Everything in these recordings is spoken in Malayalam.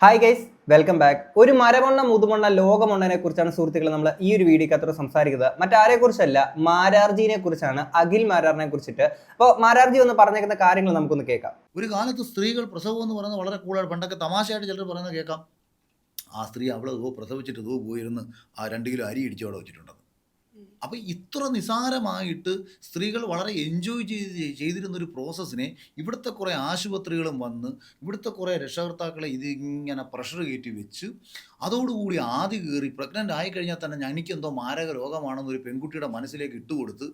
Hi guys, welcome back. ഒരു മരമണ്ണ മുതുമണ്ണ ലോകമണ്ണനെ കുറിച്ചാണ് സുഹൃത്തുക്കളെ നമ്മൾ ഈ ഒരു വീഡിയോക്കകത്ത് സംസാരിക്കുന്നത്. മറ്റാരെ കുറിച്ചല്ല, മാരാർജിനെ കുറിച്ചാണ്, അഖിൽ മാരാറിനെ കുറിച്ചിട്ട്. അപ്പോൾ മാരാർജി ഒന്ന് പറഞ്ഞേക്കുന്ന കാര്യങ്ങൾ നമുക്കൊന്ന് കേൾക്കാം. ഒരു കാലത്ത് സ്ത്രീകൾ പ്രസവം എന്ന് പറയുന്നത് വളരെ കൂടുതൽ, പണ്ടൊക്കെ തമാശയായിട്ട് ചിലർ പറയുന്നത് കേൾക്കാം. ആ സ്ത്രീ അവൾ പ്രസവിച്ചിട്ട് പോയിരുന്ന് ആ 2 കിലോ അരി ഇടിച്ച് അവിടെ വെച്ചിട്ടുണ്ടെന്ന്. അപ്പോൾ ഇത്ര നിസാരമായിട്ട് സ്ത്രീകൾ വളരെ എൻജോയ് ചെയ്തിരുന്നൊരു പ്രോസസ്സിനെ ഇവിടുത്തെ കുറേ ആശുപത്രികളും വന്ന് ഇവിടുത്തെ കുറേ രക്ഷകർത്താക്കളെ ഇതിങ്ങനെ പ്രഷർ കയറ്റി വെച്ച് അതോടുകൂടി ആദ്യ കയറി പ്രഗ്നൻ്റ് ആയിക്കഴിഞ്ഞാൽ തന്നെ എനിക്കെന്തോ മാരക രോഗമാണെന്നൊരു പെൺകുട്ടിയുടെ മനസ്സിലേക്ക് ഇട്ടുകൊടുത്ത്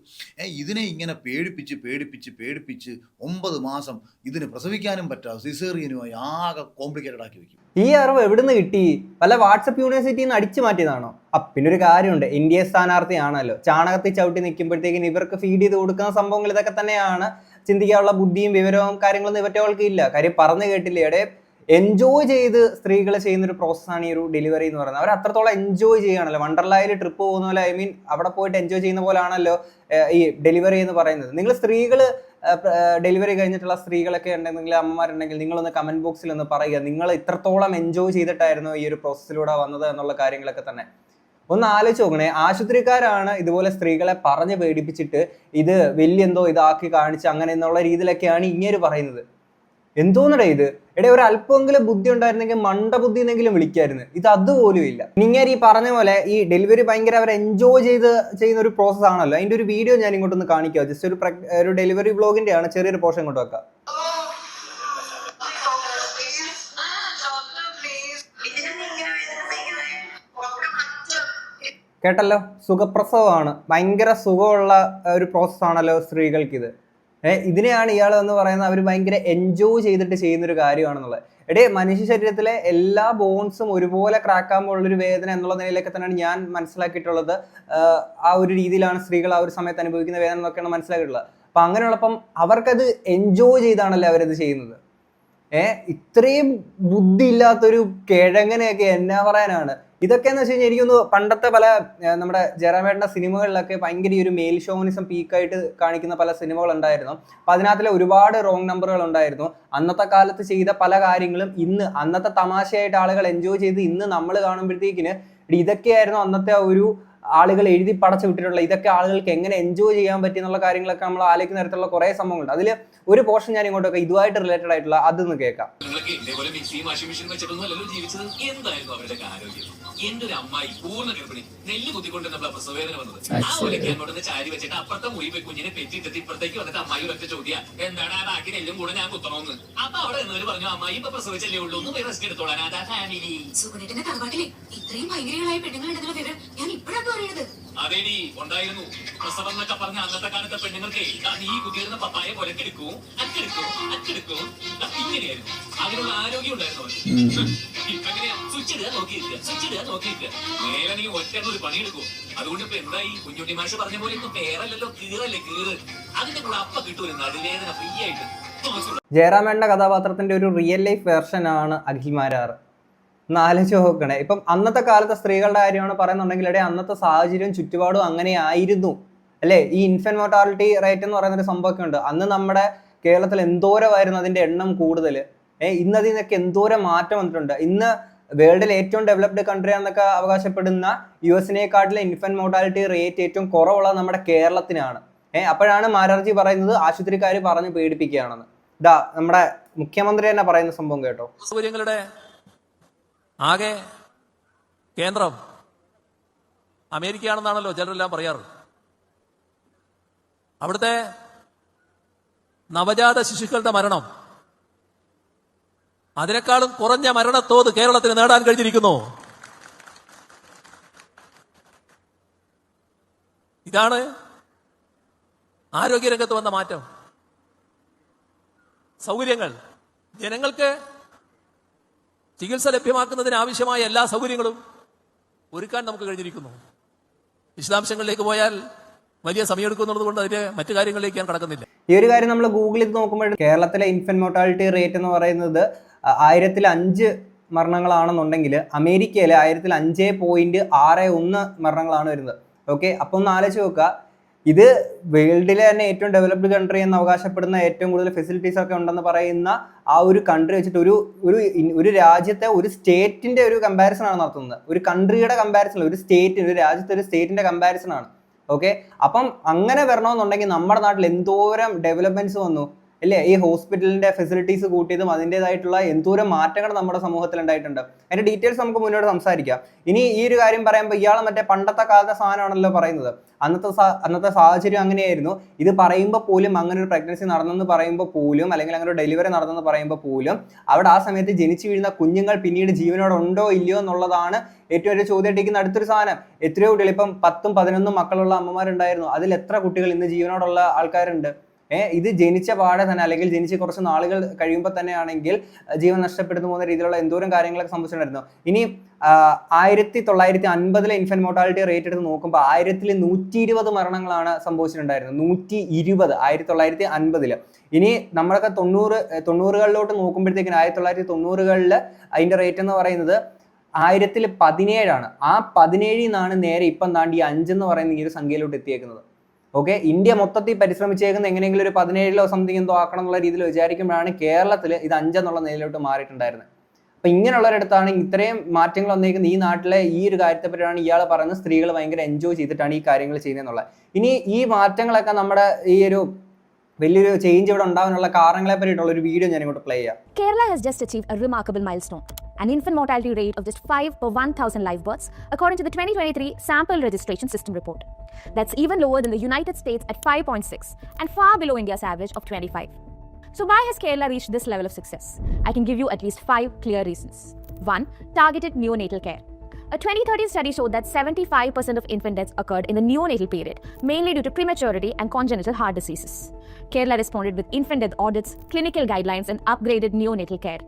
ഇതിനെ ഇങ്ങനെ പേടിപ്പിച്ച് 9 മാസം ഇതിന് പ്രസവിക്കാനും പറ്റാതെ സിസേറിയനുമായി ആകെ കോംപ്ലിക്കേറ്റഡ് ആക്കി വെക്കും. ഈ അറിവ് എവിടുന്ന് കിട്ടി? വല്ല വാട്സപ്പ് യൂണിവേഴ്സിറ്റിയിൽ നിന്ന് അടിച്ചു മാറ്റിയതാണോ? പിന്നെ ഒരു കാര്യമുണ്ട്, ഇന്ത്യ സ്ഥാനാർത്ഥിയാണല്ലോ, ചാണകത്തിൽ ചവിട്ടി നിൽക്കുമ്പോഴത്തേക്കിന് ഇവർക്ക് ഫീഡ് ചെയ്ത് കൊടുക്കുന്ന സംഭവങ്ങൾ ഇതൊക്കെ തന്നെയാണ്. ചിന്തിക്കാനുള്ള ബുദ്ധിയും വിവരവും കാര്യങ്ങളൊന്നും ഇവറ്റവൾക്ക് ഇല്ല. കാര്യം പറഞ്ഞു കേട്ടില്ലേ, ഇവിടെ എൻജോയ് ചെയ്ത് സ്ത്രീകൾ ചെയ്യുന്ന ഒരു പ്രോസസ്സാണ് ഈ ഒരു ഡെലിവറി എന്ന് പറയുന്നത്. അവർ അത്രത്തോളം എൻജോയ് ചെയ്യുകയാണല്ലോ. വണ്ടർലായിൽ ട്രിപ്പ് പോകുന്ന പോലെ, അവിടെ പോയിട്ട് എൻജോയ് ചെയ്യുന്ന പോലാണല്ലോ ഈ ഡെലിവറി എന്ന് പറയുന്നത്. നിങ്ങൾ സ്ത്രീകൾ ഡെലിവറി കഴിഞ്ഞിട്ടുള്ള സ്ത്രീകളൊക്കെ ഉണ്ടെങ്കിൽ, അമ്മമാരുണ്ടെങ്കിൽ, നിങ്ങളൊന്ന് കമന്റ് ബോക്സിൽ ഒന്ന് പറയുക, നിങ്ങൾ ഇത്രത്തോളം എൻജോയ് ചെയ്തിട്ടായിരുന്നു ഈ ഒരു പ്രോസസ്സിലൂടെ വന്നത് എന്നുള്ള കാര്യങ്ങളൊക്കെ തന്നെ ഒന്ന് ആലോചിച്ച് നോക്കണേ. ആശുപത്രിക്കാരാണ് ഇതുപോലെ സ്ത്രീകളെ പറഞ്ഞ് പേടിപ്പിച്ചിട്ട് ഇത് വലിയ എന്തോ ഇതാക്കി കാണിച്ച് അങ്ങനെ എന്നുള്ള രീതിയിലൊക്കെയാണ് ഇങ്ങനെ പറയുന്നത്. എന്തോന്നടേ ഇത്? ഒരു അല്പമെങ്കിലും ബുദ്ധി ഉണ്ടായിരുന്നെങ്കിൽ മണ്ടബുദ്ധി എന്നെങ്കിലും വിളിക്കായിരുന്നു. ഇത് അതുപോലും ഇല്ല. ഇങ്ങനെ ഈ പറഞ്ഞ പോലെ ഈ ഡെലിവറി ഭയങ്കര അവർ എൻജോയ് ചെയ്യുന്ന ഒരു പ്രോസസ് ആണല്ലോ. അതിന്റെ ഒരു വീഡിയോ ഞാൻ ഇങ്ങോട്ടൊന്ന് കാണിക്കാം. ജസ്റ്റ് ഒരു ഡെലിവറി വ്ളോഗിന്റെ ആണ്. ചെറിയൊരു പോർഷൻ ഇങ്ങോട്ട് വെക്കാം. കേട്ടല്ലോ, സുഖപ്രസവമാണ്. ഭയങ്കര സുഖമുള്ള ഒരു പ്രോസസ് ആണല്ലോ സ്ത്രീകൾക്ക് ഇത്. ഇതിനെയാണ് ഇയാൾ എന്ന് പറയുന്നത് അവർ ഭയങ്കര എൻജോയ് ചെയ്തിട്ട് ചെയ്യുന്നൊരു കാര്യമാണെന്നുള്ളത്. മനുഷ്യ ശരീരത്തിലെ എല്ലാ ബോൺസും ഒരുപോലെ ക്രാക്കാകുമ്പോഴുള്ളൊരു വേദന എന്നുള്ള നിലയിലൊക്കെ തന്നെയാണ് ഞാൻ മനസ്സിലാക്കിയിട്ടുള്ളത്. ആ ഒരു രീതിയിലാണ് സ്ത്രീകൾ ആ ഒരു സമയത്ത് അനുഭവിക്കുന്ന വേദന എന്നൊക്കെയാണ് മനസ്സിലാക്കിയിട്ടുള്ളത്. അപ്പം അങ്ങനെയുള്ളപ്പം അവർക്കത് എൻജോയ് ചെയ്താണല്ലോ അവരത് ചെയ്യുന്നത്. ഇത്രയും ബുദ്ധി ഇല്ലാത്തൊരു കിഴങ്ങനെയൊക്കെ എന്നാ പറയാനാണ് ഇതൊക്കെ എന്ന് വെച്ച് കഴിഞ്ഞാൽ. എനിക്കൊന്ന് പണ്ടത്തെ പല നമ്മുടെ ജയറാമേട്ടൻ്റെ സിനിമകളിലൊക്കെ ഭയങ്കര ഒരു മെയിൽ ഷോവിനിസം പീക്കായിട്ട് കാണിക്കുന്ന പല സിനിമകൾ ഉണ്ടായിരുന്നു. അപ്പം അതിനകത്തിലെ ഒരുപാട് റോങ് നമ്പറുകൾ ഉണ്ടായിരുന്നു. അന്നത്തെ കാലത്ത് ചെയ്ത പല കാര്യങ്ങളും ഇന്ന് അന്നത്തെ തമാശയായിട്ട് ആളുകൾ എൻജോയ് ചെയ്ത് ഇന്ന് നമ്മൾ കാണുമ്പോഴത്തേക്കിന് ഇതൊക്കെയായിരുന്നു അന്നത്തെ ഒരു ആളുകൾ എഴുതി പടച്ചു വിട്ടിട്ടുള്ള, ഇതൊക്കെ ആളുകൾക്ക് എങ്ങനെ എൻജോയ് ചെയ്യാൻ പറ്റി എന്നുള്ള കാര്യങ്ങളൊക്കെ നമ്മൾ ആലോചിക്കുന്ന തരത്തിലുള്ള കുറേ സംഭവങ്ങളുണ്ട്. അതിൽ ഒരു പോർഷൻ ഞാൻ ഇങ്ങോട്ടൊക്കെ ഇതുമായിട്ട് റിലേറ്റഡ് ആയിട്ടുള്ള അതൊന്ന് കേൾക്കാം. എന്റെ ഒരു അമ്മായി പൂർണ്ണ ഗർഭിണി നെല്ല് കുത്തിക്കൊണ്ടിരുന്ന പ്രസവവേദന വന്നത്. ആ ഒലയ്ക്ക് അങ്ങോട്ട് ചാരി വെച്ചിട്ട് അപ്പുറത്തെ മുറി പോയി കുഞ്ഞിനെ പെറ്റിട്ടിട്ട് ഇപ്പുറത്തേക്ക് വന്നിട്ട് അമ്മായി ഒറ്റ ചോദ്യം, എന്താണ് ആ ബാക്കി നെല്ലും കൂടെ ഞാൻ കുത്തണമെന്ന്. അപ്പൊ അവിടെ എന്നവര് പറഞ്ഞു, അമ്മായി ഇപ്പൊ പ്രസവിച്ചല്ലേ ഉള്ളൂ, ഒന്ന് റെസ്റ്റ് എടുത്തോളാൻ. അതാ ഫാമിലി. സുഗുണേട്ടന്റെ തറവാട്ടിലെ ഇത്രയും ഭയങ്കരങ്ങളായ പെണ്ണുങ്ങളുണ്ടെന്നുള്ള വിവരം ഞാൻ ഇപ്പോഴാണ് അറിയുന്നത്. അതേടി ഉണ്ടായിരുന്നു. പ്രസവം എന്നൊക്കെ പറഞ്ഞ അന്നത്തെ കാലത്തെ പെണ്ണുങ്ങൾക്ക് ഈ കുത്തിയിരുന്ന പപ്പായ കൊലക്കെടുക്കും, അക്കെടുക്കും ഇങ്ങനെയായിരുന്നു. അതിനുള്ള ആരോഗ്യം ഉണ്ടായിരുന്നു. ഇപ്പൊ എങ്ങനെയാ? സ്വിച്ച് ഇടുക, നോക്കിയിരിക്കുക. നേരെ നീ ഒറ്റ ഒരു പണിയെടുക്കും. അതുകൊണ്ട് ഇപ്പൊ എന്തായി? കുഞ്ഞുണ്ണി മാഷ് പറഞ്ഞ പോലെ ഇപ്പൊ പേരല്ലല്ലോ, കീറ്. അതിന്റെ കൂടെ അപ്പ കിട്ടൂല നടുവേദന ഫ്രീ ആയിട്ട്. ജയറാമേട്ടന്റെ കഥാപാത്രത്തിന്റെ ഒരു റിയൽ ലൈഫ് വെർഷൻ ആണ് അഖിൽ മാരാർ. ഒന്ന് ആലോചിച്ച് നോക്കണേ. ഇപ്പം അന്നത്തെ കാലത്തെ സ്ത്രീകളുടെ കാര്യമാണ് പറയുന്നുണ്ടെങ്കിൽ അന്നത്തെ സാഹചര്യവും ചുറ്റുപാടും അങ്ങനെ ആയിരുന്നു അല്ലേ. ഈ ഇൻഫന്റ് മോർട്ടാലിറ്റി റേറ്റ് എന്ന് പറയുന്നൊരു സംഭവമൊക്കെ ഉണ്ട്. അന്ന് നമ്മുടെ കേരളത്തിൽ എന്തോരമായിരുന്നു അതിന്റെ എണ്ണം കൂടുതൽ. ഇന്ന് അതിൽ നിന്നൊക്കെ എന്തോരം മാറ്റം വന്നിട്ടുണ്ട്. ഇന്ന് വേൾഡിലെ ഏറ്റവും ഡെവലപ്ഡ് കൺട്രി ആണെന്നൊക്കെ അവകാശപ്പെടുന്ന US-നേക്കാട്ടിലെ ഇൻഫന്റ് മോർട്ടാലിറ്റി റേറ്റ് ഏറ്റവും കുറവുള്ളത് നമ്മുടെ കേരളത്തിനാണ്. അപ്പോഴാണ് മാരാർജി പറയുന്നത് ആശുപത്രിക്കാർ പറഞ്ഞ് പേടിപ്പിക്കുകയാണെന്ന്. ഇതാ നമ്മുടെ മുഖ്യമന്ത്രി തന്നെ പറയുന്ന സംഭവം കേട്ടോ. സൗകര്യങ്ങളുടെ ആകെ കേന്ദ്രം അമേരിക്കയാണെന്നാണല്ലോ ചിലരെല്ലാം പറയാറ്. അവിടുത്തെ നവജാത ശിശുക്കളുടെ മരണം അതിനേക്കാളും കുറഞ്ഞ മരണത്തോത് കേരളത്തിന് നേടാൻ കഴിഞ്ഞിരിക്കുന്നു. ഇതാണ് ആരോഗ്യരംഗത്ത് വന്ന മാറ്റം. സൗകര്യങ്ങൾ, ജനങ്ങൾക്ക് ചികിത്സ ലഭ്യമാക്കുന്നതിന് ആവശ്യമായ എല്ലാ സൗകര്യങ്ങളും ഒരുക്കാൻ നമുക്ക് കഴിഞ്ഞിരിക്കുന്നു. വിശദാംശങ്ങളിലേക്ക് പോയാൽ വലിയ സമയമെടുക്കും എന്നുള്ളത് കൊണ്ട് അതിന്റെ മറ്റു കാര്യങ്ങളിലേക്ക് ഞാൻ കടക്കുന്നില്ല. ഈ ഒരു കാര്യം നമ്മൾ ഗൂഗിളിൽ നോക്കുമ്പോൾ കേരളത്തിലെ ഇൻഫന്റ് മോർട്ടാലിറ്റി റേറ്റ് എന്ന് പറയുന്നത് 1005 മരണങ്ങളാണെന്നുണ്ടെങ്കിൽ അമേരിക്കയിലെ 1005.61 മരണങ്ങളാണ് വരുന്നത്. ഓക്കെ, അപ്പോൾ ഒന്ന് ആലോചിച്ച് നോക്കുക. ഇത് വേൾഡിലെ തന്നെ ഏറ്റവും ഡെവലപ്ഡ് കൺട്രി എന്ന് അവകാശപ്പെടുന്ന ഏറ്റവും കൂടുതൽ ഫെസിലിറ്റീസ് ഒക്കെ ഉണ്ടെന്ന് പറയുന്ന ആ ഒരു കൺട്രി വെച്ചിട്ട് ഒരു രാജ്യത്തെ ഒരു സ്റ്റേറ്റിന്റെ ഒരു കമ്പാരിസൺ ആണ് നടത്തുന്നത്. ഒരു കൺട്രിയുടെ കമ്പാരിസൺ, ഒരു സ്റ്റേറ്റിന്, ഒരു രാജ്യത്തെ ഒരു സ്റ്റേറ്റിന്റെ കമ്പാരിസൺ ആണ്. ഓക്കെ, അപ്പം അങ്ങനെ വരണമെന്നുണ്ടെങ്കിൽ നമ്മുടെ നാട്ടിൽ എന്തോരം ഡെവലപ്മെന്റ്സ് വന്നു അല്ലേ? ഈ ഹോസ്പിറ്റലിന്റെ ഫെസിലിറ്റീസ് കൂട്ടിയതും അതിൻ്റെതായിട്ടുള്ള എന്തോരം മാറ്റങ്ങൾ നമ്മുടെ സമൂഹത്തിൽ ഉണ്ടായിട്ടുണ്ട്. അതിന്റെ ഡീറ്റെയിൽസ് നമുക്ക് മുന്നോട്ട് സംസാരിക്കാം. ഇനി ഈ ഒരു കാര്യം പറയുമ്പോൾ ഇയാൾ മറ്റേ പണ്ടത്തെ കാലത്തെ സാധനമാണല്ലോ പറയുന്നത്. അന്നത്തെ സാഹചര്യം അങ്ങനെയായിരുന്നു. ഇത് പറയുമ്പോൾ പോലും അങ്ങനെ ഒരു പ്രഗ്നൻസി നടന്നെന്ന് പറയുമ്പോൾ പോലും, അല്ലെങ്കിൽ അങ്ങനെ ഒരു ഡെലിവറി നടന്നെന്ന് പറയുമ്പോൾ പോലും അവിടെ ആ സമയത്ത് ജനിച്ചു വീഴുന്ന കുഞ്ഞുങ്ങൾ പിന്നീട് ജീവനോടെ ഉണ്ടോ ഇല്ലയോ എന്നുള്ളതാണ് ഏറ്റവും ഒരു ചോദ്യം അടുത്തൊരു സാധനം. എത്രയോ കുട്ടികൾ, ഇപ്പം 10ഉം 11ഉം മക്കളുള്ള അമ്മമാരുണ്ടായിരുന്നു. അതിൽ എത്ര കുട്ടികൾ ഇന്ന് ജീവനോടുള്ള ആൾക്കാരുണ്ട്? ഇത് ജനിച്ച പാടെ തന്നെ, അല്ലെങ്കിൽ ജനിച്ച് കുറച്ച് നാളുകൾ കഴിയുമ്പോൾ തന്നെ ആണെങ്കിൽ ജീവൻ നഷ്ടപ്പെടുന്നു പോകുന്ന രീതിയിലുള്ള എന്തോരം കാര്യങ്ങളൊക്കെ സംഭവിച്ചിട്ടുണ്ടായിരുന്നു. ഇനി 1950 ഇൻഫന്റ് മോർട്ടാലിറ്റി റേറ്റ് എടുത്ത് നോക്കുമ്പോൾ 120 മരണങ്ങളാണ് സംഭവിച്ചിട്ടുണ്ടായിരുന്നത്. 120 1950. ഇനി നമ്മളൊക്കെ 90കളിലോട്ട് നോക്കുമ്പോഴത്തേക്കിന് 1990കളിൽ അതിന്റെ റേറ്റ് എന്ന് പറയുന്നത് 1017 ആ 17 നിന്നാണ് നേരെ ഇപ്പം താണ്ടി 5 എന്ന് പറയുന്ന ഈ ഒരു സംഖ്യയിലോട്ട് എത്തിയേക്കുന്നത്. ഓക്കെ, ഇന്ത്യ മൊത്തത്തിൽ പരിശ്രമിച്ചേക്കുന്ന എങ്ങനെയെങ്കിലും ഒരു 17 സംതിങ് എന്തോ ആക്കണം എന്നുള്ള രീതിയിൽ വിചാരിക്കുമ്പോഴാണ് കേരളത്തിൽ ഇത് 5 എന്നുള്ള നിലയിലോട്ട് മാറിയിട്ടുണ്ടായിരുന്നത്. അപ്പൊ ഇങ്ങനെയുള്ളവരടുത്താണ് ഇത്രയും മാറ്റങ്ങൾ വന്നേക്കുന്നത്. ഈ നാട്ടിലെ ഈ ഒരു കാര്യത്തെ പറ്റിയാണ് ഇയാൾ പറയുന്നത് സ്ത്രീകൾ ഭയങ്കര എൻജോയ് ചെയ്തിട്ടാണ് ഈ കാര്യങ്ങൾ ചെയ്യുന്നതെന്നുള്ളത്. ഇനി ഈ മാറ്റങ്ങളൊക്കെ നമ്മുടെ ഈ ഒരു വലിയൊരു ചേഞ്ച് ഇവിടെ ഉണ്ടാവാനുള്ള കാരണങ്ങളെ പറ്റിയിട്ടുള്ള ഒരു വീഡിയോ ഞാൻ ഇങ്ങോട്ട് പ്ലേ ചെയ്യാം. Kerala has just achieved a remarkable milestone, an infant mortality rate of just 5 per 1,000 live births, according to the 2023 Sample Registration System report. That's even lower than the United States at 5.6 and far below India's average of 25. So why has Kerala reached this level of success? I can give you at least 5 clear reasons. 1. Targeted neonatal care. A 2013 study showed that 75% of infant deaths occurred in the neonatal period, mainly due to prematurity and congenital heart diseases. Kerala responded with infant death audits, clinical guidelines, and upgraded neonatal care.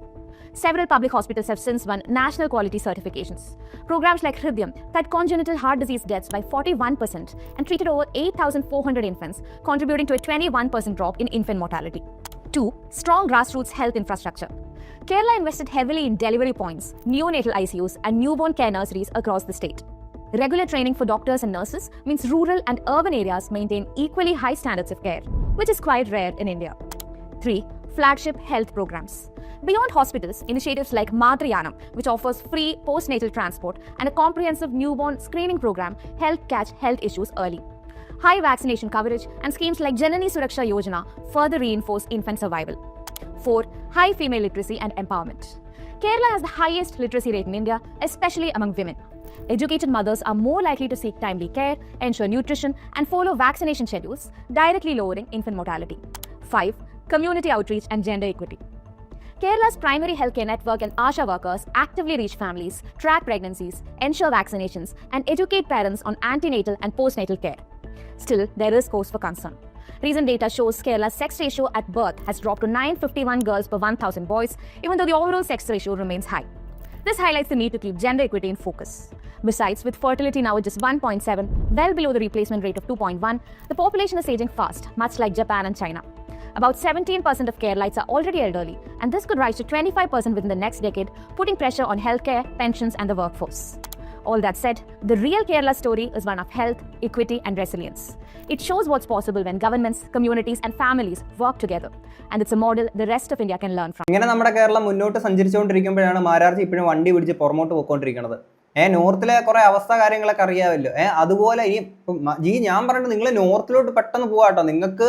Several public hospitals have since won national quality certifications. Programs like Hridyam cut congenital heart disease deaths by 41% and treated over 8,400 infants, contributing to a 21% drop in infant mortality. 2. Strong grassroots health infrastructure. Kerala invested heavily in delivery points, neonatal ICUs, and newborn care nurseries across the state. Regular training for doctors and nurses means rural and urban areas maintain equally high standards of care, which is quite rare in India. 3. Flagship health programs. Beyond hospitals, initiatives like Madriyanam, which offers free postnatal transport and a comprehensive newborn screening program, help catch health issues early. High vaccination coverage and schemes like Janani Suraksha Yojana further reinforce infant survival. 4. High female literacy and empowerment. Kerala has the highest literacy rate in India, especially among women. Educated mothers are more likely to seek timely care, ensure nutrition, and follow vaccination schedules, directly lowering infant mortality. 5. Community outreach and gender equity. Kerala's primary healthcare network and ASHA workers actively reach families, track pregnancies, ensure vaccinations, and educate parents on antenatal and postnatal care. Still, there is cause for concern. Recent data shows Kerala's sex ratio at birth has dropped to 951 girls per 1,000 boys, even though the overall sex ratio remains high. This highlights the need to keep gender equity in focus. Besides, with fertility now at just 1.7, well below the replacement rate of 2.1, the population is aging fast, much like Japan and China. About 17% of Keralites are already elderly, and this could rise to 25% within the next decade, putting pressure on healthcare, pensions, and the workforce. All that said, the real Kerala story is one of health, equity, and resilience. It shows what's possible when governments, communities, and families work together. And it's a model the rest of India can learn from. ഇങ്ങനെ നമ്മുടെ കേരളം മുന്നോട്ട് സഞ്ചരിച്ചുകൊണ്ടിരിക്കുമ്പോഴാണ് മാരാർജി ഇപ്പോഴും വണ്ടി പിടിച്ച് പുറമോട്ട് പോയിക്കൊണ്ടിരിക്കുന്നത്. നോർത്തിലെ കുറെ അവസ്ഥ കാര്യങ്ങളൊക്കെ അറിയാമല്ലോ. അതുപോലെ ഈ ഞാൻ പറഞ്ഞിട്ട് നിങ്ങൾ നോർത്തിലോട്ട് പെട്ടെന്ന് പോവാട്ടോ. നിങ്ങൾക്ക്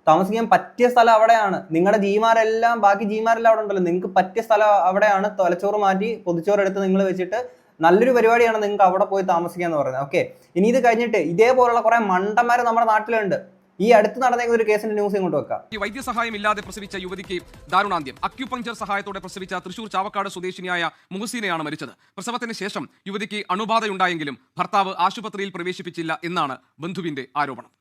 താമസിക്കാൻ പറ്റിയ സ്ഥലം അവിടെയാണ്. നിങ്ങളുടെ ജീമാരെല്ലാം, ബാക്കി ജീമാരെല്ലാം അവിടെ ഉണ്ടല്ലോ. നിങ്ങൾക്ക് പറ്റിയ സ്ഥലം അവിടെയാണ്. തലച്ചോറ് മാറ്റി പൊതിച്ചോറ് എടുത്ത് നിങ്ങൾ വെച്ചിട്ട് നല്ലൊരു പരിപാടിയാണ് നിങ്ങൾക്ക് അവിടെ പോയി താമസിക്കുക എന്ന് പറയുന്നത്. ഓക്കെ, ഇനി ഇത് കഴിഞ്ഞിട്ട് ഇതേപോലുള്ള കുറെ മണ്ടന്മാർ നമ്മുടെ നാട്ടിലുണ്ട്. ഈ അടുത്ത് നടന്നേക്കുന്ന ഒരു കേസിന്റെ ന്യൂസ് ഇങ്ങോട്ട് വെക്കാം. വൈദ്യസഹായം ഇല്ലാതെ പ്രസവിച്ച യുവതിക്ക് ദാരുണാന്ത്യം. അക്യുപങ്ചർ സഹായത്തോടെ പ്രസവിച്ച തൃശൂർ ചാവക്കാട് സ്വദേശിനിയായ മുഹസീനയാണ് മരിച്ചത്. പ്രസവത്തിന് ശേഷം യുവതിക്ക് അണുബാധയുണ്ടായെങ്കിലും ഭർത്താവ് ആശുപത്രിയിൽ പ്രവേശിപ്പിച്ചില്ല എന്നാണ് ബന്ധുവിന്റെ ആരോപണം.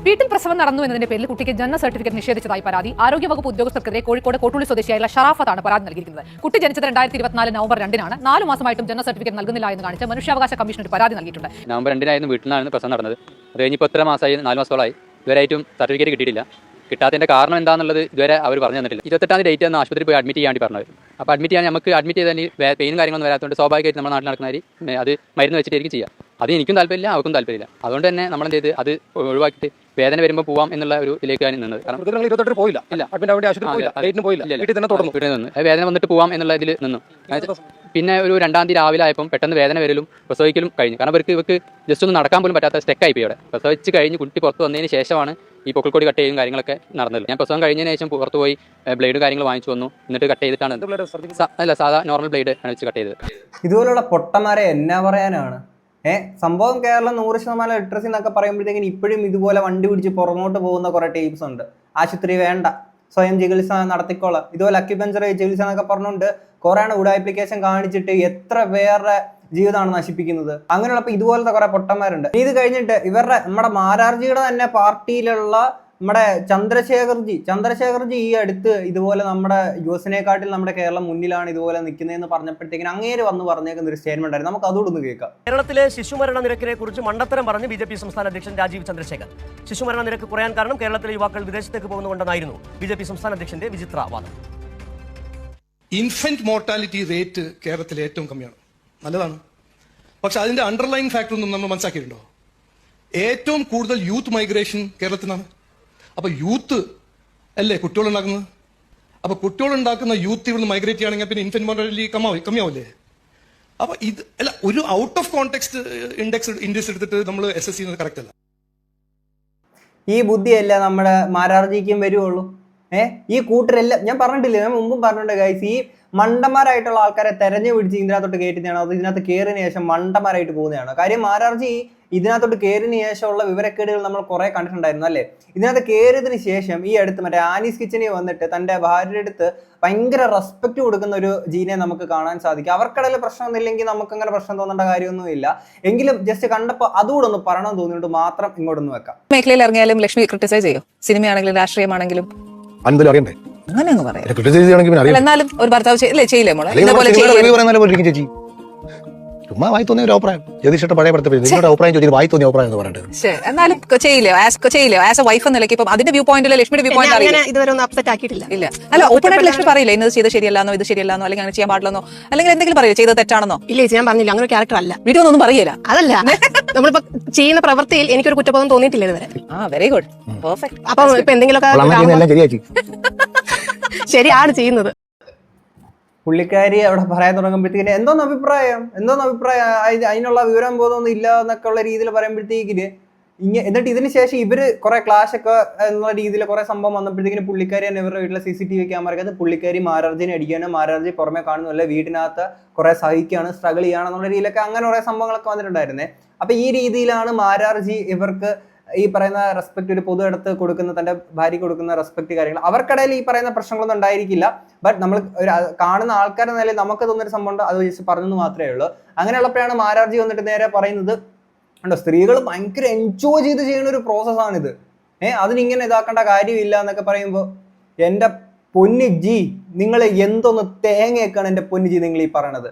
വീട്ടിൽ പ്രസവം നടന്നു എന്നതിന്റെ പേരിൽ കുട്ടിക്ക് ജനന സർട്ടിഫിക്കറ്റ് നിഷേധിച്ചതായി പരാതി. ആരോഗ്യവകുപ്പ് ഉദ്യോഗസ്ഥർക്കെതിരെ കോഴിക്കോട് കോട്ടൂളി സ്വദേശിയായുള്ള ഷറാഫത്താണ് പരാതി നൽകിയിരിക്കുന്നത്. കുട്ടി ജനിച്ചത് 2024 നവംബർ 2-നാണ്. 4 മാസമായിട്ടും ജനന സർട്ടിഫിക്കറ്റ് നൽകുന്നില്ല എന്ന് കാണിച്ച് മനുഷ്യാവകാശ കമ്മീഷൻ ഒരു പരാതി നൽകിയിട്ടുണ്ട്. നവംബർ 2-നായിരുന്നു വീട്ടിൽ നിന്നാണ് പ്രസവം നടന്നത്. അത് കഴിഞ്ഞിപ്പോൾ എത്ര മാസമായി? 4 മാസത്തോളമായി. ഇതുവരെയായിട്ടും സർട്ടിഫിക്കറ്റ് കിട്ടിയിട്ടില്ല. കിട്ടാത്തതിന്റെ കാരണം എന്താണെന്നുള്ളത് ഇതുവരെ അവർ പറഞ്ഞു തന്നിട്ടില്ല. 28-ാം ഡേറ്റ് ആണ് ആശുപത്രിയിൽ പോയി അഡ്മിറ്റ് ചെയ്യാൻ വേണ്ടി പറഞ്ഞത്. അപ്പോൾ അഡ്മിറ്റ് ചെയ്യാൻ നമുക്ക് അഡ്മിറ്റ് ചെയ്താൽ പെയിനും കാര്യങ്ങളൊന്നും വരാത്തതുകൊണ്ട് സ്വാഭാവികമായിട്ട് നമ്മുടെ നാട്ടിൽ നടക്കുന്ന അത് മരുന്ന് വെച്ചിട്ടായിരിക്കും ചെയ്യുക. അത് എനിക്കും താല്പര്യമില്ല, അവർക്കും താല്പര്യമില്ല. അതുകൊണ്ട് തന്നെ നമ്മൾ എന്ത് ചെയ്ത് അത് ഒഴിവാക്കിയിട്ട് വേദന വരുമ്പോൾ പോവാം എന്നുള്ള ഒരു ഇതിലേക്കാണ് നിന്നത്. കാരണം 28 പോയില്ല, ഇല്ല, വീട്ടിൽ തന്നെ തുടർന്നു. വീട്ടിൽ നിന്ന് വേദന വന്നിട്ട് പോവാം എന്നുള്ള ഇതിൽ നിന്നു. പിന്നെ ഒരു 2-ാം തീയതി രാവിലെ ആയപ്പോൾ പെട്ടെന്ന് വേദന വരലും പ്രസവിക്കലും കഴിഞ്ഞു. കാരണം ഇവർക്ക് ജസ്റ്റ് ഒന്നും നടക്കാൻ പോലും പറ്റാത്ത സ്റ്റെക്കായി പോയി അവിടെ. പ്രസവിച്ച് കഴിഞ്ഞ് കുട്ടി പുറത്ത് വന്നതിന് ശേഷമാണ് ഈ പൊക്കിൾക്കൊടി കട്ട് ചെയ്യും കാര്യങ്ങളൊക്കെ നടന്നത്. ഞാൻ പ്രസവം കഴിഞ്ഞതിന് ശേഷം പുറത്ത് പോയി ബ്ലേഡ് കാര്യങ്ങൾ വാങ്ങിച്ചു വന്നു. എന്നിട്ട് കട്ട് ചെയ്തിട്ടാണ്, അല്ല സാധാ നോർമൽ ബ്ലേഡ് ആണ് വെച്ച് കട്ട് ചെയ്തത്. ഇതുപോലുള്ള പൊട്ടന്മാരെ എന്നാ പറയാനാണ്? സംഭവം കേരളം 100% ലിറ്ററസി എന്നൊക്കെ പറയുമ്പോഴത്തേക്കും ഇപ്പോഴും ഇതുപോലെ വണ്ടി പിടിച്ച് പുറമോട്ട് പോകുന്ന കുറെ ടീപ്സ് ഉണ്ട്. ആശുപത്രി വേണ്ട, സ്വയം ചികിത്സ നടത്തിക്കോളാം, ഇതുപോലെ അക്യുപഞ്ചർ ചികിത്സ എന്നൊക്കെ പറഞ്ഞുകൊണ്ട് കുറെ ഉടാപ്ലിക്കേഷൻ കാണിച്ചിട്ട് എത്ര പേരുടെ ജീവിതമാണ് നശിപ്പിക്കുന്നത്. അങ്ങനെയുള്ളപ്പോൾ ഇതുപോലത്തെ കുറെ പൊട്ടന്മാരുണ്ട്. ഇത് കഴിഞ്ഞിട്ട് നമ്മുടെ മാരാർജിയുടെ തന്നെ പാർട്ടിയിലുള്ള നമ്മുടെ ചന്ദ്രശേഖർജി ഈ അടുത്ത് ഇതുപോലെ നമ്മുടെ യുഎസിനെക്കാട്ടിൽ നമ്മുടെ കേരളം മുന്നിലാണ് ഇതുപോലെ നിൽക്കുന്നതെന്ന് പറഞ്ഞപ്പോഴത്തേക്കിനും അങ്ങേര് വന്ന് പറഞ്ഞേക്കുന്ന ഒരു സ്റ്റേറ്റ്മെന്റ് ആയിരുന്നു. നമുക്ക് അതോടൊന്ന് കേൾക്കാം. കേരളത്തിലെ ശിശുമരണ നിരക്കിനെ കുറിച്ച് മണ്ടത്തരം പറഞ്ഞ് BJP സംസ്ഥാന അധ്യക്ഷൻ രാജീവ് ചന്ദ്രശേഖർ. ശിശുമരണ നിരക്ക് കുറയാൻ കാരണം കേരളത്തിലെ യുവാക്കൾ വിദേശത്തേക്ക് പോകുന്നുകൊണ്ടെന്നായിരുന്നു BJP സംസ്ഥാന അധ്യക്ഷന്റെ വിചിത്ര വാദം. ഇൻഫന്റ് മോർട്ടാലിറ്റി റേറ്റ് കേരളത്തിൽ ഏറ്റവും കമ്മിയാണ്, നല്ലതാണ്. പക്ഷെ അതിന്റെ അണ്ടർലൈൻ ഫാക്ടർ ഒന്നും നമ്മൾ മനസ്സിലാക്കിയിട്ടുണ്ടോ? ഏറ്റവും കൂടുതൽ യൂത്ത് മൈഗ്രേഷൻ കേരളത്തിനാണ്. അപ്പൊ യൂത്ത് അല്ലേ കുട്ടികളുണ്ടാക്കുന്നത്? അപ്പൊ കുട്ടികളുണ്ടാക്കുന്ന യൂത്ത് ഇവിടെ മൈഗ്രേറ്റ് ചെയ്യുകയാണെങ്കിൽ പിന്നെ ഇൻഫന്റ് മോർട്ടാലിറ്റി കമ്മിയാവില്ലേ? അപ്പൊ ഇത് അല്ല, ഒരു ഔട്ട് ഓഫ് കോണ്ടെക്സ്റ്റ് ഇൻഡെക്സ് എടുത്തിട്ട് നമ്മൾ SSC ചെയ്യുന്നത് കറക്റ്റ് അല്ല. ഈ ബുദ്ധിയല്ല നമ്മുടെ മാരാർജിക്കും വരുവുള്ളൂ. ഈ കൂട്ടരെല്ലാം ഞാൻ പറഞ്ഞിട്ടില്ലേ, ഞാൻ മുമ്പും പറഞ്ഞിട്ടുണ്ട് ഗൈസ്, ഈ മണ്ടന്മാരായിട്ടുള്ള ആൾക്കാരെ തെരഞ്ഞു പിടിച്ച് ഇതിനകത്തോട്ട് കയറ്റുന്നതാണോ അത് ഇതിനകത്ത് കയറിന് ശേഷം മണ്ടന്മാരായിട്ട് പോകുന്നതാണോ? കാര്യം മാരാർജി ഇതിനകത്തോട്ട് കയറിന് ശേഷമുള്ള വിവരക്കേടുകൾ നമ്മൾ കുറെ കണ്ടിട്ടുണ്ടായിരുന്നു അല്ലേ. ഇതിനകത്ത് കയറിയതിന് ശേഷം ഈ അടുത്ത് മറ്റേ ആനീസ് കിച്ചണിൽ വന്നിട്ട് തന്റെ ഭാര്യയുടെ അടുത്ത് ഭയങ്കര റെസ്പെക്ട് കൊടുക്കുന്ന ഒരു ജീനെ നമുക്ക് കാണാൻ സാധിക്കും. അവർക്കിടയിൽ പ്രശ്നമൊന്നുമില്ലെങ്കിൽ നമുക്ക് അങ്ങനെ പ്രശ്നം തോന്നേണ്ട കാര്യമൊന്നുമില്ല. എങ്കിലും ജസ്റ്റ് കണ്ടപ്പോൾ അതുകൂടെ ഒന്ന് പറയണം തോന്നിയിട്ട് മാത്രം ഇങ്ങോട്ടൊന്ന് വെക്കാം. മേഖലയിൽ ഇറങ്ങിയാലും ലക്ഷ്മി ക്രിട്ടിസൈസ് ചെയ്യും, സിനിമയാണെങ്കിലും രാഷ്ട്രീയമാണെങ്കിലും അറിയണ്ടേ? അങ്ങനെ അങ്ങ് പറയാം. എന്നാലും ഒരു ഭർത്താവ് ചെയ്യില്ലേ മോളെ? ചേച്ചി ചുമ്മാ വായി തോന്നിയ ഒരു അഭിപ്രായം, ജ്യോതിഷയുടെ പഴയ അഭിപ്രായം ചോദിച്ചിട്ട് വായി തോന്നിയ അഭിപ്രായം എന്ന് പറഞ്ഞിട്ട് എന്നാലും ചെയ്യില്ലോ ആസ് എ വൈഫ് എന്ന നിലയ്ക്ക്. ഇപ്പം അതിന്റെ വ്യൂ പോയിന്റിൽ ലക്ഷ്മിയുടെ വ്യൂ പോയിന്റ് അറിയില്ല, ഇതുവരെ ഒന്നും അപ്സെറ്റ് ആക്കിയിട്ടില്ല. ഇല്ല, അല്ല ഓപ്പൺ ആയിട്ട് ലക്ഷ്മി പറയില്ല ഇന്നത് ചെയ്ത് ശരിയല്ലാന്നോ, ഇത് ശരിയല്ലാന്നോ, അല്ലെങ്കിൽ അങ്ങനെ ചെയ്യാൻ പാടില്ലെന്നോ, അല്ലെങ്കിൽ എന്തെങ്കിലും പറയില്ല ചെയ്തത് തെറ്റാണെന്നോ? ഇല്ല, ഞാൻ പറഞ്ഞില്ല, അങ്ങനെ ഒരു ക്യാരക്ടർ അല്ല. വീഡിയോ ഒന്നും പറയില്ല. അതല്ല, നമ്മളിപ്പോ ചെയ്യുന്ന പ്രവൃത്തിയിൽ എനിക്കൊരു കുറ്റബോധം തോന്നിയിട്ടില്ല ഇതുവരെ. Very good, perfect. അപ്പൊ ഇപ്പൊ എന്തെങ്കിലുമൊക്കെ ശരിയാണ് ചെയ്യുന്നത്. പുള്ളിക്കാരി അവിടെ പറയാൻ തുടങ്ങുമ്പോഴത്തേക്കിന് എന്തോന്ന് അഭിപ്രായം അതിനുള്ള വിവരം ബോധമൊന്നും ഇല്ല എന്നൊക്കെ ഉള്ള രീതിയിൽ പറയുമ്പോഴത്തേക്കിന് എന്നിട്ട് ഇതിന് ശേഷം ഇവര് കുറെ ക്ലാഷ് ഒക്കെ എന്നുള്ള രീതിയിൽ കുറെ സംഭവം വന്നപ്പോഴത്തേക്കിന് പുള്ളിക്കാരി തന്നെ ഇവരുടെ വീട്ടിലെ CCTV ക്യാമറയ്ക്കകത്ത് പുള്ളിക്കാരി മാരാർജിനെ അടിക്കാനും മാരാർജി പുറമെ കാണുന്നല്ല വീടിനകത്ത് കുറെ സഹിക്കാണ്, സ്ട്രഗിൾ ചെയ്യാണെന്നുള്ള രീതിയിലൊക്കെ അങ്ങനെ കുറെ സംഭവങ്ങളൊക്കെ വന്നിട്ടുണ്ടായിരുന്നേ. അപ്പൊ ഈ രീതിയിലാണ് മാരാർജി ഇവർക്ക് ഈ പറയുന്ന റെസ്പെക്ട് ഒരു പൊതു ഇടത്ത് കൊടുക്കുന്ന തന്റെ ഭാര്യയ്ക്ക് കൊടുക്കുന്ന റെസ്പെക്ട് കാര്യങ്ങൾ അവർക്കിടയിൽ ഈ പറയുന്ന പ്രശ്നങ്ങളൊന്നും ഉണ്ടായിരിക്കില്ല. ബട്ട് നമ്മൾ ഒരു കാണുന്ന ആൾക്കാരെന്ന നിലയിൽ നമുക്ക് തോന്നുന്നൊരു സംഭവം ഉണ്ട്, അത് വെച്ച് പറഞ്ഞെന്ന് മാത്രമേ ഉള്ളൂ. അങ്ങനെയുള്ളപ്പോഴാണ് മാരാർജി വന്നിട്ട് നേരെ പറയുന്നത് ഉണ്ടോ സ്ത്രീകൾ ഭയങ്കര എൻജോയ് ചെയ്ത് ചെയ്യുന്ന ഒരു പ്രോസസ്സാണിത്, അതിനിങ്ങനെ ഇതാക്കേണ്ട കാര്യമില്ല എന്നൊക്കെ പറയുമ്പോൾ എൻ്റെ പൊന്നു ജി നിങ്ങൾ എന്തൊന്ന് തേങ്ങയൊക്കെയാണ് എൻ്റെ പൊന്നു ജി നിങ്ങൾ ഈ പറയണത്?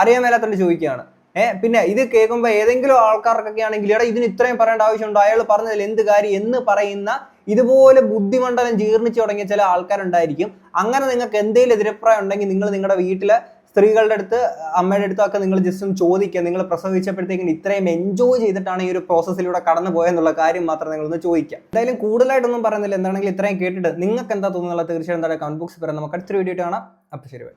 അറിയാൻ മേലാത്തോണ്ട് ചോദിക്കുകയാണ്. പിന്നെ ഇത് കേൾക്കുമ്പോൾ ഏതെങ്കിലും ആൾക്കാർക്കൊക്കെ ആണെങ്കിൽ എടാ ഇതിന് ഇത്രയും പറയേണ്ട ആവശ്യമുണ്ടോ, അയാൾ പറഞ്ഞതിൽ എന്ത് കാര്യം എന്ന് പറയുന്ന ഇതുപോലെ ബുദ്ധിമണ്ഡലം ജീർണിച്ചു തുടങ്ങിയ ചില ആൾക്കാരുണ്ടായിരിക്കും. അങ്ങനെ നിങ്ങൾക്ക് എന്തെങ്കിലും എതിരഭിപ്രായം ഉണ്ടെങ്കിൽ നിങ്ങൾ നിങ്ങളുടെ വീട്ടിലെ സ്ത്രീകളുടെ അടുത്ത് അമ്മയുടെ അടുത്തൊക്കെ നിങ്ങൾ ജസ്റ്റ് ഒന്ന് ചോദിക്കുക, നിങ്ങൾ പ്രസവിച്ചപ്പോഴത്തേക്കും ഇത്രയും എൻജോയ് ചെയ്തിട്ടാണ് ഈ ഒരു പ്രോസസ്സിലൂടെ കടന്നു പോയെന്നുള്ള കാര്യം മാത്രം നിങ്ങളൊന്ന് ചോദിക്കുക. എന്തായാലും കൂടുതലായിട്ടൊന്നും പറയുന്നില്ല, എന്താണെങ്കിലും ഇത്രയും കേട്ടിട്ട് നിങ്ങൾക്ക് എന്താ തോന്നുന്നത് തീർച്ചയായും എന്താ കമന്റ് ബോക്സിൽ പറയാം. നമുക്ക് അടുത്തൊരു വീഡിയോ കാണാം. അപ്പോൾ ശരി.